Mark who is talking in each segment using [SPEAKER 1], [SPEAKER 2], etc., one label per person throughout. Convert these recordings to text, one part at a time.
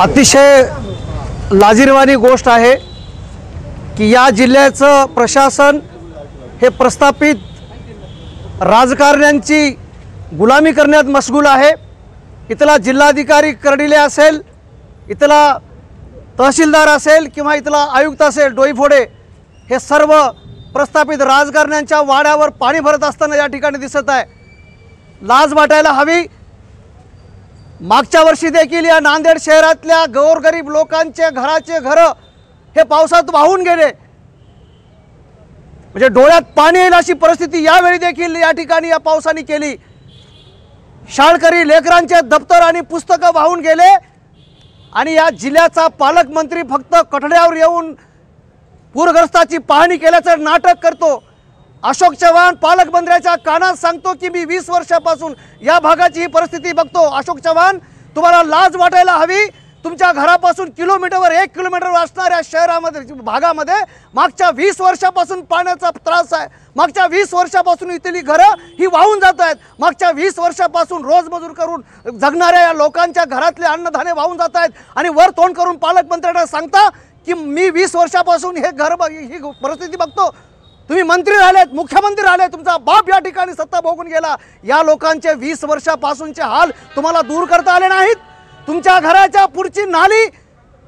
[SPEAKER 1] अतिशय लाजिरवाणी गोष्ट आहे की या जिल्ह्याचं प्रशासन हे प्रस्थापित राजकारण्यांची गुलामी करण्यात मशगूल आहे। इथला जिल्हाधिकारी कर्डिले असेल, इथला तहसीलदार असेल किंवा इथला आयुक्त असेल डोईफोडे, हे सर्व प्रस्थापित राजकारण्यांच्या वाड्यावर पाणी भरत असताना या ठिकाणी दिसत आहे। लाज वाटायला हवी। मागच्या वर्षी देखील या नांदेड शहरातल्या गोरगरीब लोकांचे घराचे घर हे पावसात वाहून गेले, म्हणजे डोळ्यात पाणी येईल अशी परिस्थिती यावेळी देखील या ठिकाणी या पावसाने केली। शाळकरी लेकरांचे दप्तर आणि पुस्तकं वाहून गेले आणि या जिल्ह्याचा पालकमंत्री फक्त कठड्यावर येऊन पूरग्रस्ताची पाहणी केल्याचं नाटक करतो। अशोक चव्हाण पालकमंत्र्याच्या कानात सांगतो की मी 20 वर्षापासून या भागाची ही परिस्थिती बघतो। अशोक चव्हाण, तुम्हाला लाज वाटायला हवी। तुमच्या घरापासून किलोमीटरवर 1 किलोमीटर असणाऱ्या शहरामध्ये भागामध्ये मागच्या 20 वर्षापासून पाण्याचा त्रास आहे। मागच्या 20 वर्षापासून इथली घरं ही वाहून जात आहेत। मागच्या 20 वर्षापासून रोजमजूर करून जगणाऱ्या या लोकांच्या घरातले अन्नधान्य वाहून जात आहेत आणि वर तोंड करून पालकमंत्र्यांना सांगता की मी 20 वर्षापासून हे घर ही परिस्थिती बघतो। तुम्ही मंत्री राहिलेत, मुख्यमंत्री राहिले, तुमचा बाप या ठिकाणी सत्ता भोगून गेला। या लोकांचे 20 वर्षापासूनचे हाल तुम्हाला दूर करता आले नाहीत। तुमच्या घराच्या पुढची नाली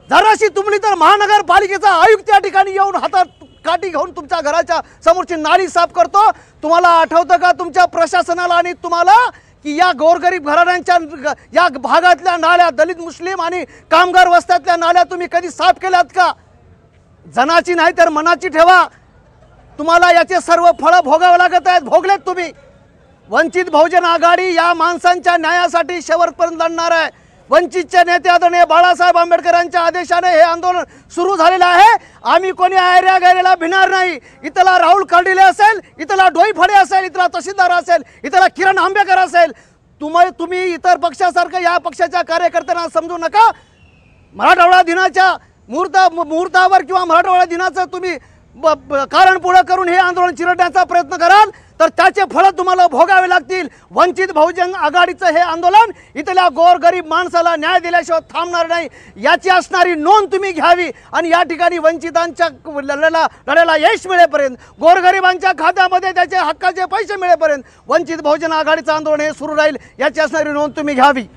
[SPEAKER 1] जराशी तुंबली तर महानगरपालिकेचा आयुक्त या ठिकाणी येऊन हातात काठी घेऊन तुमच्या घराच्या समोरची नाली साफ करतो। तुम्हाला आठवतं का तुमच्या प्रशासनाला आणि तुम्हाला की या गोरगरीब घराण्यांच्या या भागातल्या नाल्या, दलित मुस्लिम आणि कामगार वस्त्यातल्या नाल्या तुम्ही कधी साफ केल्यात का? जनाची नाही तर मनाची ठेवा। तुम्हाला याचे सर्व फळं भोगावे लागत आहेत, भोगलेत तुम्ही। वंचित बहुजन आघाडी या माणसांच्या न्यायासाठी शेवटपर्यंत लढणार आहे। वंचितचे नेते आदरणीय बाळासाहेब आंबेडकरांच्या आदेशाने हे आंदोलन सुरू झालेलं आहे। आम्ही कोणी आयऱ्या गैरेला भिणार नाही। इथला राहुल कर्डिले असेल, इथला डोईफोडे असेल, इथला तहसीलदार असेल, इथला किरण आंबेकर असेल, तुम्ही इतर पक्षासारखं या पक्षाच्या कार्यकर्त्यांना समजू नका। मराठवाडा दिनाच्या मुहूर्तावर किंवा मराठवाडा दिनाचं तुम्ही कारण पुढे करून हे आंदोलन चिरडण्याचा प्रयत्न कराल तर त्याचे फळ तुम्हाला भोगावे लागतील। वंचित बहुजन आघाडीचं हे आंदोलन इथल्या गोरगरीब माणसाला न्याय दिल्याशिवाय थांबणार नाही, याची असणारी नोंद तुम्ही घ्यावी आणि या ठिकाणी वंचितांच्या लढ्याला यश मिळेपर्यंत, गोरगरिबांच्या खात्यामध्ये त्याचे हक्काचे पैसे मिळेपर्यंत वंचित बहुजन आघाडीचं आंदोलन हे सुरू राहील, याची असणारी नोंद तुम्ही घ्यावी।